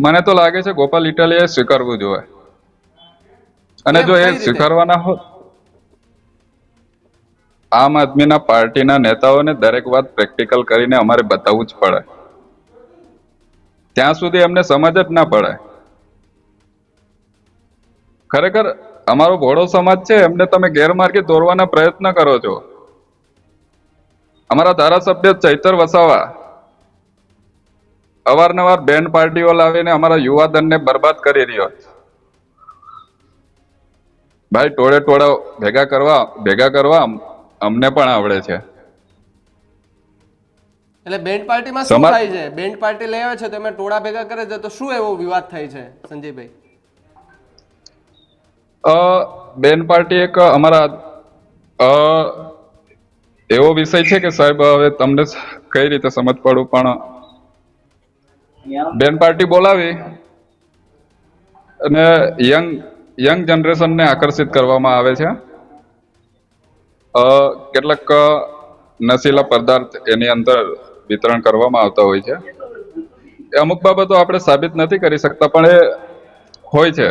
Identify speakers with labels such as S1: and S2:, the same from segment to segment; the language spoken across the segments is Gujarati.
S1: મને તો લાગે છે ગોપાલ ઇટાલિયાએ સ્વીકારવું જોઈએ, અને જો એ સ્વીકારવાના હોત, આમ આદમીના પાર્ટીના નેતાઓને દરેક વાત પ્રેક્ટિકલ કરીને અમારે બતાવવું જ પડે, ત્યાં સુધી એમને સમજ જ ના પડે. ખરેખર અમારો ભોળો સમાજ છે, એમને તમે ગેરમાર્ગે દોરવાના પ્રયત્ન કરો છો. અમારા ધારાસભ્ય ચૈતર વસાવા અવારનવાર બેન્ડ પાર્ટીઓ લાવીને અમારા યુવાધનને બરબાદ કરી રહ્યો છે. ભાઈ ટોળે ટોળા ભેગા કરવા અમને પણ આવડે છે.
S2: એટલે બેન્ડ પાર્ટીમાં શું થાય છે? બેન્ડ પાર્ટી લઈ આવે છે તો એમાં ટોળા ભેગા કરે છે, તો શું એવો વિવાદ થાય છે સંજયભાઈ?
S1: બેન્ડ પાર્ટી એક અમારા એવો વિષય છે કે સાહેબ, હવે તમને કઈ રીતે સમજ પડું, પણ બેન્ડ પાર્ટી બોલાવી અને યંગ જનરેશનને આકર્ષિત કરવામાં આવે છે. કેટલાક નશીલા પદાર્થ એની અંદર વિતરણ કરવામાં આવતા હોય છે. અમુક બાબતો આપણે સાબિત નથી કરી શકતા, પણ એ હોય છે.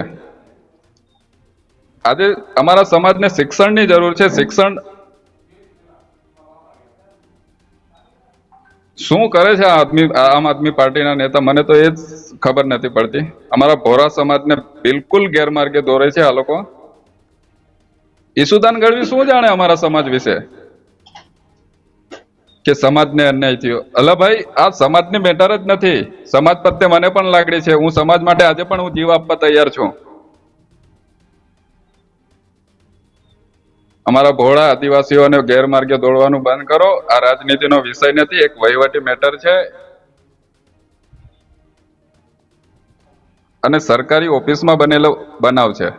S1: આજે અમારા સમાજને શિક્ષણની જરૂર છે. શિક્ષણ શું કરે છે આમ આદમી પાર્ટીના નેતા, મને તો એ જ ખબર નથી પડતી. અમારા ભોરા સમાજને બિલકુલ ગેરમાર્ગે દોરે છે આ લોકો. ઈસુદાન ગઢવી શું જાણે અમારા સમાજ વિશે, કે સમાજને અન્યાય થયો? અલા ભાઈ, આ સમાજની મેટર જ નથી. સમાજ પ્રત્યે મને પણ લાગણી છે. હું સમાજ માટે આજે પણ હું જીવ આપવા તૈયાર છું. અમારા ભોળા આદિવાસીઓને ગેરમાર્ગે દોડવાનું બંધ કરો. આ રાજનીતિનો વિષય નથી, એક વહીવટી મેટર છે, અને સરકારી ઓફિસમાં બનેલો બનાવ છે.